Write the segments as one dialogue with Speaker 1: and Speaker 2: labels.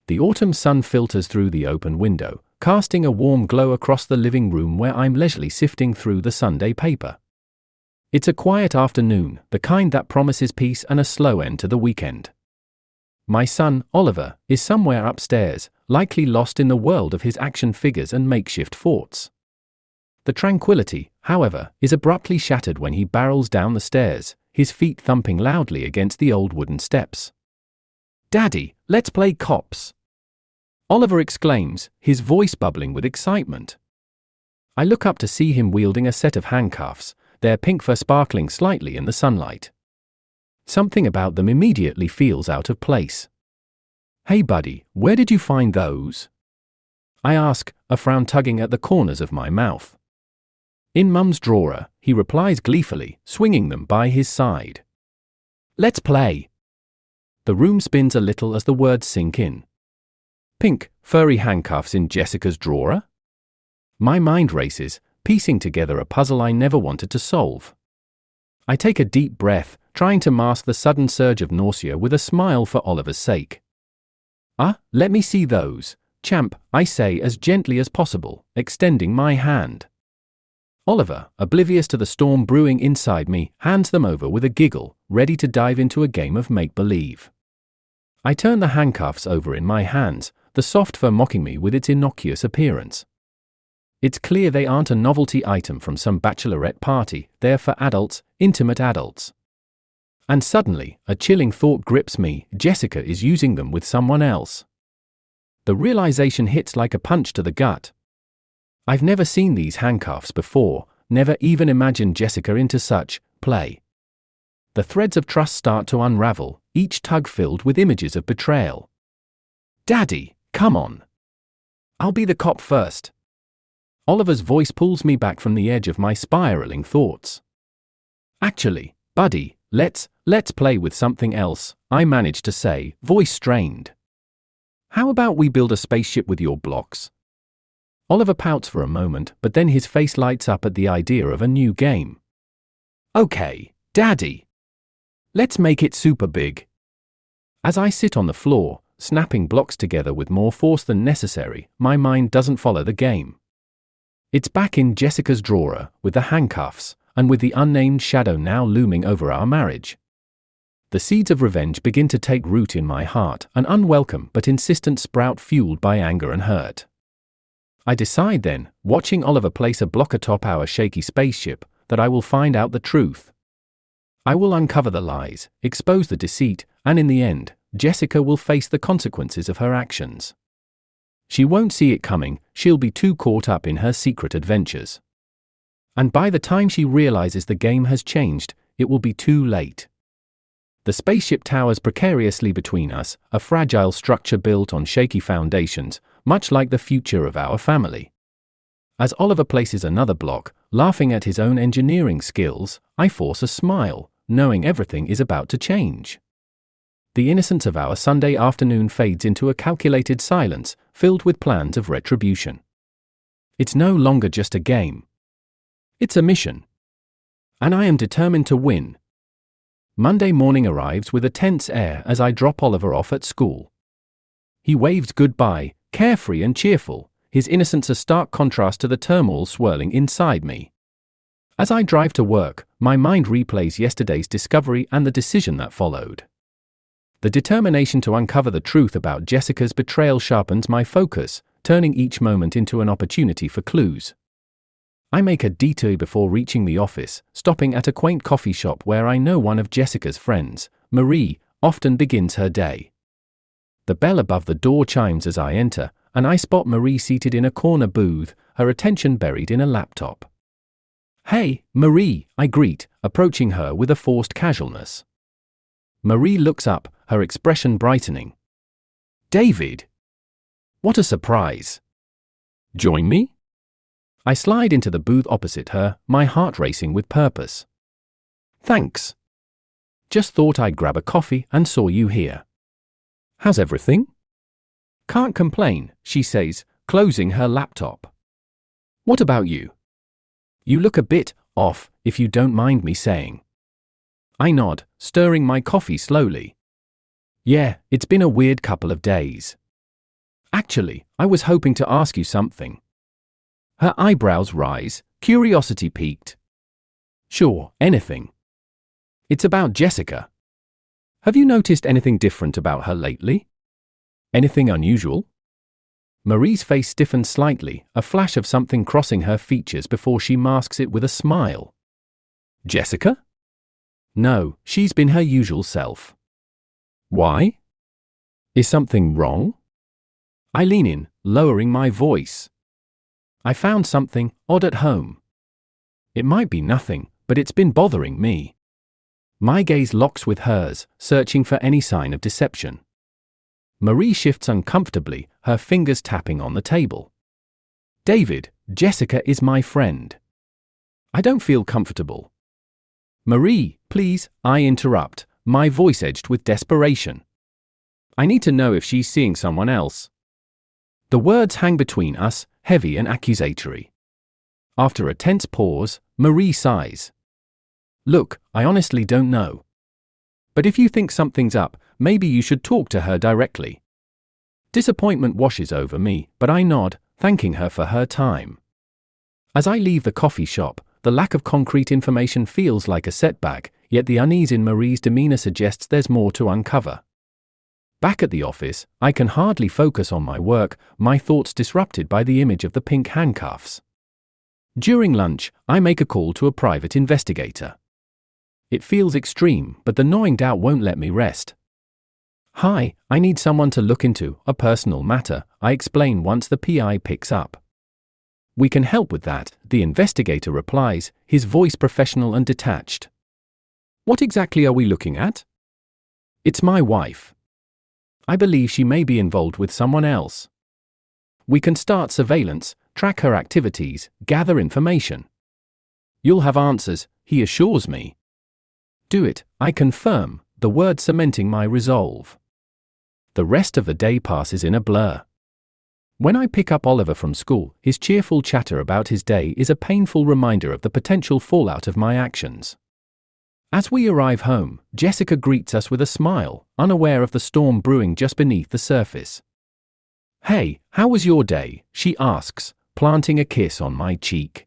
Speaker 1: The autumn sun filters through the open window, casting a warm glow across the living room where I'm leisurely sifting through the Sunday paper. It's a quiet afternoon, the kind that promises peace and a slow end to the weekend. My son, Oliver, is somewhere upstairs, likely lost in the world of his action figures and makeshift forts. The tranquility, however, is abruptly shattered when he barrels down the stairs, his feet thumping loudly against the old wooden steps. "Daddy, let's play cops!" Oliver exclaims, his voice bubbling with excitement. I look up to see him wielding a set of handcuffs, their pink fur sparkling slightly in the sunlight. Something about them immediately feels out of place. "Hey buddy, where did you find those?" I ask, a frown tugging at the corners of my mouth. "In Mum's drawer," he replies gleefully, swinging them by his side. "Let's play." The room spins a little as the words sink in. Pink, furry handcuffs in Jessica's drawer? My mind races, piecing together a puzzle I never wanted to solve. I take a deep breath, trying to mask the sudden surge of nausea with a smile for Oliver's sake. Let me see those, champ, I say as gently as possible, extending my hand. Oliver, oblivious to the storm brewing inside me, hands them over with a giggle, ready to dive into a game of make-believe. I turn the handcuffs over in my hands, the soft fur mocking me with its innocuous appearance. It's clear they aren't a novelty item from some bachelorette party, they're for adults, intimate adults. And suddenly, a chilling thought grips me, Jessica is using them with someone else. The realization hits like a punch to the gut. I've never seen these handcuffs before, never even imagined Jessica into such play. The threads of trust start to unravel, each tug filled with images of betrayal. "Daddy, come on. I'll be the cop first." Oliver's voice pulls me back from the edge of my spiraling thoughts. "Actually, buddy, let's play with something else," I manage to say, voice strained. "How about we build a spaceship with your blocks?" Oliver pouts for a moment, but then his face lights up at the idea of a new game. "Okay, Daddy. Let's make it super big." As I sit on the floor, snapping blocks together with more force than necessary, my mind doesn't follow the game. It's back in Jessica's drawer, with the handcuffs, and with the unnamed shadow now looming over our marriage. The seeds of revenge begin to take root in my heart, an unwelcome but insistent sprout fueled by anger and hurt. I decide then, watching Oliver place a block atop our shaky spaceship, that I will find out the truth. I will uncover the lies, expose the deceit, and in the end, Jessica will face the consequences of her actions. She won't see it coming, she'll be too caught up in her secret adventures. And by the time she realizes the game has changed, it will be too late. The spaceship towers precariously between us, a fragile structure built on shaky foundations, much like the future of our family. As Oliver places another block, laughing at his own engineering skills, I force a smile, knowing everything is about to change. The innocence of our Sunday afternoon fades into a calculated silence, filled with plans of retribution. It's no longer just a game. It's a mission. And I am determined to win. Monday morning arrives with a tense air as I drop Oliver off at school. He waves goodbye, carefree and cheerful, his innocence a stark contrast to the turmoil swirling inside me. As I drive to work, my mind replays yesterday's discovery and the decision that followed. The determination to uncover the truth about Jessica's betrayal sharpens my focus, turning each moment into an opportunity for clues. I make a detour before reaching the office, stopping at a quaint coffee shop where I know one of Jessica's friends, Marie, often begins her day. The bell above the door chimes as I enter, and I spot Marie seated in a corner booth, her attention buried in a laptop. "Hey, Marie," I greet, approaching her with a forced casualness. Marie looks up, her expression brightening. "David! What a surprise! Join me?" I slide into the booth opposite her, my heart racing with purpose. "Thanks. Just thought I'd grab a coffee and saw you here. How's everything?" "Can't complain," she says, closing her laptop. "What about you? You look a bit off, if you don't mind me saying." I nod, stirring my coffee slowly. "Yeah, it's been a weird couple of days. Actually, I was hoping to ask you something. Her eyebrows rise, curiosity piqued. Sure, anything. It's about Jessica. Have you noticed anything different about her lately? Anything unusual? Marie's face stiffens slightly, a flash of something crossing her features before she masks it with a smile. Jessica? No, she's been her usual self. Why? Is something wrong? I lean in, lowering my voice. I found something odd at home. It might be nothing, but it's been bothering me. My gaze locks with hers, searching for any sign of deception. Marie shifts uncomfortably, her fingers tapping on the table. David, Jessica is my friend. I don't feel comfortable. Marie, please, I interrupt, my voice edged with desperation. I need to know if she's seeing someone else. The words hang between us, heavy and accusatory. After a tense pause, Marie sighs. Look, I honestly don't know. But if you think something's up, maybe you should talk to her directly. Disappointment washes over me, but I nod, thanking her for her time. As I leave the coffee shop, the lack of concrete information feels like a setback, yet the unease in Marie's demeanor suggests there's more to uncover. Back at the office, I can hardly focus on my work, my thoughts disrupted by the image of the pink handcuffs. During lunch, I make a call to a private investigator. It feels extreme, but the gnawing doubt won't let me rest. Hi, I need someone to look into a personal matter, I explain once the PI picks up. We can help with that, the investigator replies, his voice professional and detached. What exactly are we looking at? It's my wife. I believe she may be involved with someone else. We can start surveillance, track her activities, gather information. You'll have answers, he assures me. Do it, I confirm, the word cementing my resolve. The rest of the day passes in a blur. When I pick up Oliver from school, his cheerful chatter about his day is a painful reminder of the potential fallout of my actions. As we arrive home, Jessica greets us with a smile, unaware of the storm brewing just beneath the surface. Hey, how was your day? She asks, planting a kiss on my cheek.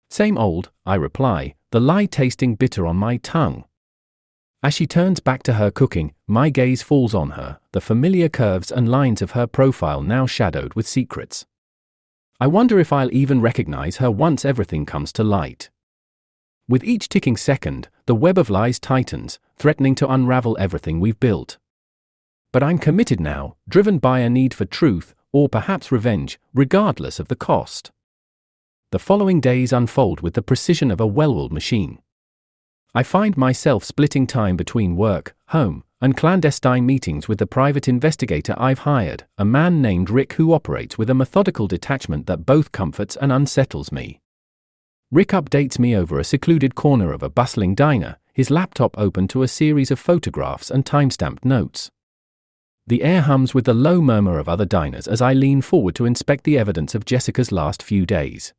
Speaker 1: Same old, I reply, the lie tasting bitter on my tongue. As she turns back to her cooking, my gaze falls on her, the familiar curves and lines of her profile now shadowed with secrets. I wonder if I'll even recognize her once everything comes to light. With each ticking second, the web of lies tightens, threatening to unravel everything we've built. But I'm committed now, driven by a need for truth, or perhaps revenge, regardless of the cost. The following days unfold with the precision of a well-oiled machine. I find myself splitting time between work, home, and clandestine meetings with the private investigator I've hired, a man named Rick who operates with a methodical detachment that both comforts and unsettles me. Rick updates me over a secluded corner of a bustling diner, his laptop open to a series of photographs and timestamped notes. The air hums with the low murmur of other diners as I lean forward to inspect the evidence of Jessica's last few days.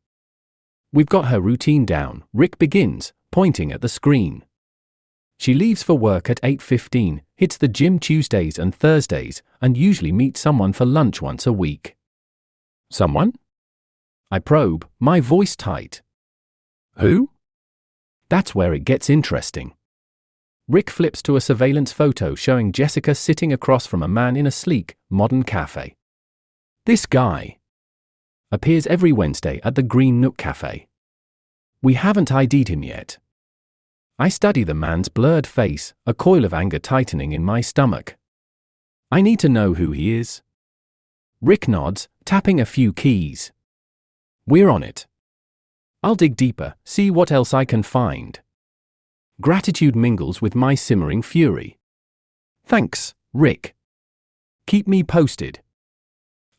Speaker 1: We've got her routine down, Rick begins, pointing at the screen. She leaves for work at 8:15, hits the gym Tuesdays and Thursdays, and usually meets someone for lunch once a week. Someone? I probe, my voice tight. Who? That's where it gets interesting. Rick flips to a surveillance photo showing Jessica sitting across from a man in a sleek, modern cafe. This guy appears every Wednesday at the Green Nook Cafe. We haven't ID'd him yet. I study the man's blurred face, a coil of anger tightening in my stomach. I need to know who he is. Rick nods, tapping a few keys. We're on it. I'll dig deeper, see what else I can find. Gratitude mingles with my simmering fury. Thanks, Rick. Keep me posted.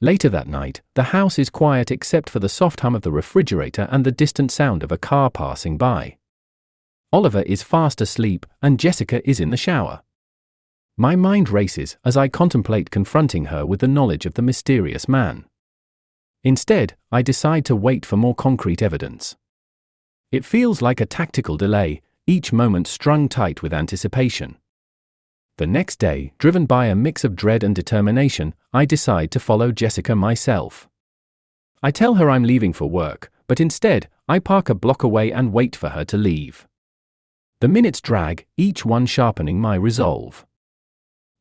Speaker 1: Later that night, the house is quiet except for the soft hum of the refrigerator and the distant sound of a car passing by. Oliver is fast asleep, and Jessica is in the shower. My mind races as I contemplate confronting her with the knowledge of the mysterious man. Instead, I decide to wait for more concrete evidence. It feels like a tactical delay, each moment strung tight with anticipation. The next day, driven by a mix of dread and determination, I decide to follow Jessica myself. I tell her I'm leaving for work, but instead, I park a block away and wait for her to leave. The minutes drag, each one sharpening my resolve.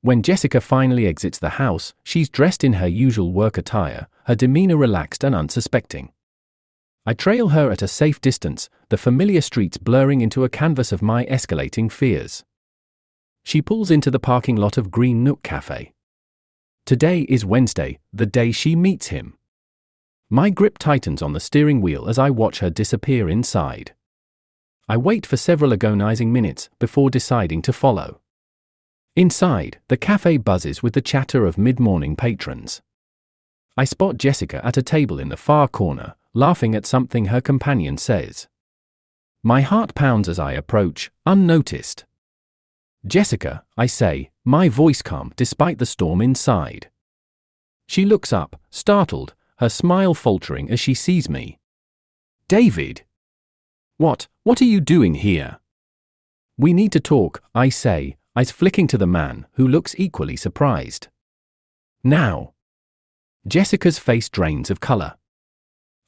Speaker 1: When Jessica finally exits the house, she's dressed in her usual work attire, her demeanor relaxed and unsuspecting. I trail her at a safe distance, the familiar streets blurring into a canvas of my escalating fears. She pulls into the parking lot of Green Nook Cafe. Today is Wednesday, the day she meets him. My grip tightens on the steering wheel as I watch her disappear inside. I wait for several agonizing minutes before deciding to follow. Inside, the cafe buzzes with the chatter of mid-morning patrons. I spot Jessica at a table in the far corner, laughing at something her companion says. My heart pounds as I approach, unnoticed. Jessica, I say, my voice calm despite the storm inside. She looks up, startled, her smile faltering as she sees me. David! What are you doing here? We need to talk, I say, eyes flicking to the man, who looks equally surprised. Now. Jessica's face drains of color.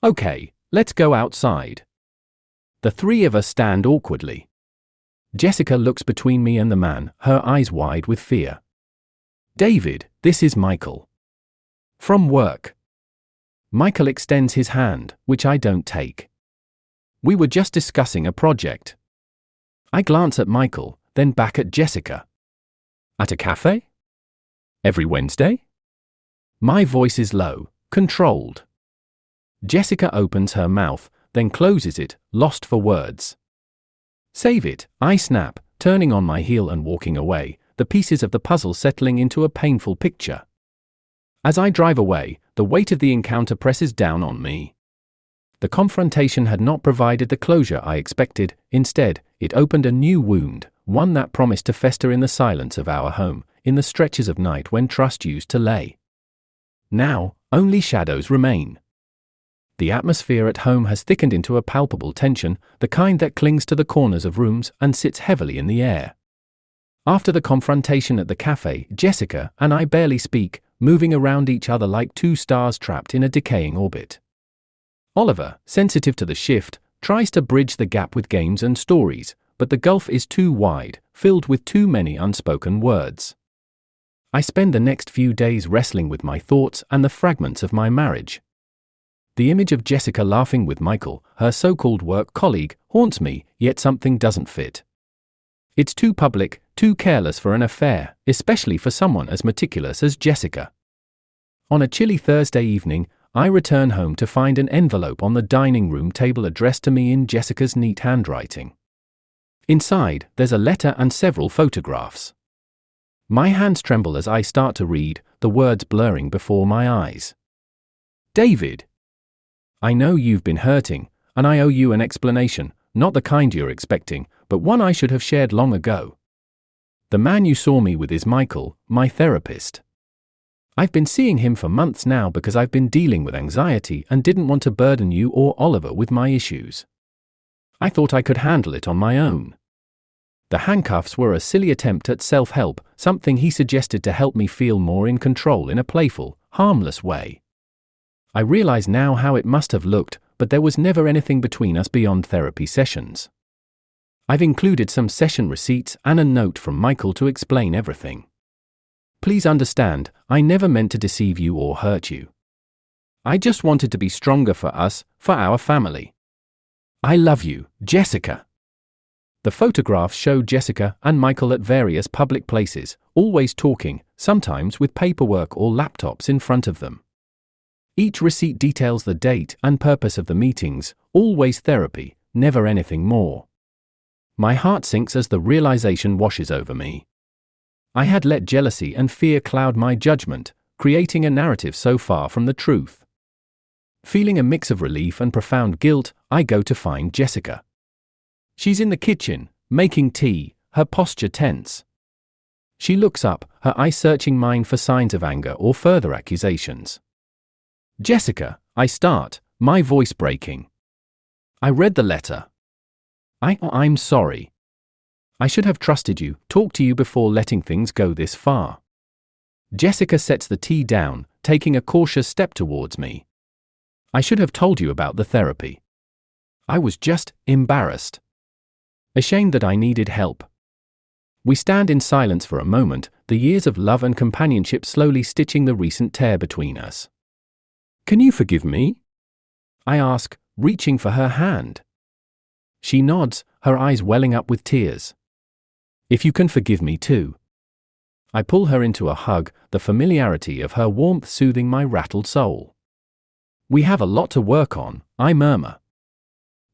Speaker 1: Okay, let's go outside. The three of us stand awkwardly. Jessica looks between me and the man, her eyes wide with fear. David, this is Michael. From work. Michael extends his hand, which I don't take. We were just discussing a project. I glance at Michael, then back at Jessica. At a cafe? Every Wednesday? My voice is low, controlled. Jessica opens her mouth, then closes it, lost for words. Save it, I snap, turning on my heel and walking away, the pieces of the puzzle settling into a painful picture. As I drive away, the weight of the encounter presses down on me. The confrontation had not provided the closure I expected. Instead, it opened a new wound, one that promised to fester in the silence of our home, in the stretches of night when trust used to lay. Now, only shadows remain. The atmosphere at home has thickened into a palpable tension, the kind that clings to the corners of rooms and sits heavily in the air. After the confrontation at the cafe, Jessica and I barely speak, moving around each other like two stars trapped in a decaying orbit. Oliver, sensitive to the shift, tries to bridge the gap with games and stories, but the gulf is too wide, filled with too many unspoken words. I spend the next few days wrestling with my thoughts and the fragments of my marriage. The image of Jessica laughing with Michael, her so-called work colleague, haunts me, yet something doesn't fit. It's too public, too careless for an affair, especially for someone as meticulous as Jessica. On a chilly Thursday evening, I return home to find an envelope on the dining room table addressed to me in Jessica's neat handwriting. Inside, there's a letter and several photographs. My hands tremble as I start to read, the words blurring before my eyes. David! I know you've been hurting, and I owe you an explanation, not the kind you're expecting, but one I should have shared long ago. The man you saw me with is Michael, my therapist. I've been seeing him for months now because I've been dealing with anxiety and didn't want to burden you or Oliver with my issues. I thought I could handle it on my own. The handcuffs were a silly attempt at self-help, something he suggested to help me feel more in control in a playful, harmless way. I realize now how it must have looked, but there was never anything between us beyond therapy sessions. I've included some session receipts and a note from Michael to explain everything. Please understand, I never meant to deceive you or hurt you. I just wanted to be stronger for us, for our family. I love you, Jessica. The photographs show Jessica and Michael at various public places, always talking, sometimes with paperwork or laptops in front of them. Each receipt details the date and purpose of the meetings, always therapy, never anything more. My heart sinks as the realization washes over me. I had let jealousy and fear cloud my judgment, creating a narrative so far from the truth. Feeling a mix of relief and profound guilt, I go to find Jessica. She's in the kitchen, making tea, her posture tense. She looks up, her eyes searching mine for signs of anger or further accusations. Jessica, I start, my voice breaking. I read the letter. I'm sorry. I should have trusted you, talked to you before letting things go this far. Jessica sets the tea down, taking a cautious step towards me. I should have told you about the therapy. I was just embarrassed. Ashamed that I needed help. We stand in silence for a moment, the years of love and companionship slowly stitching the recent tear between us. Can you forgive me? I ask, reaching for her hand. She nods, her eyes welling up with tears. If you can forgive me too. I pull her into a hug, the familiarity of her warmth soothing my rattled soul. We have a lot to work on, I murmur.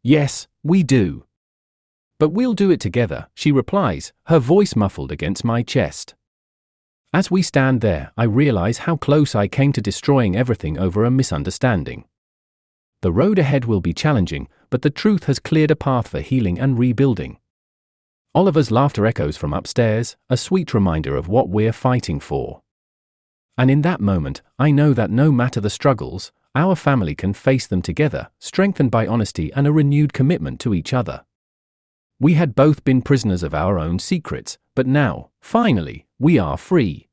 Speaker 1: Yes, we do. But we'll do it together, she replies, her voice muffled against my chest. As we stand there, I realize how close I came to destroying everything over a misunderstanding. The road ahead will be challenging, but the truth has cleared a path for healing and rebuilding. Oliver's laughter echoes from upstairs, a sweet reminder of what we're fighting for. And in that moment, I know that no matter the struggles, our family can face them together, strengthened by honesty and a renewed commitment to each other. We had both been prisoners of our own secrets, but now, finally, we are free.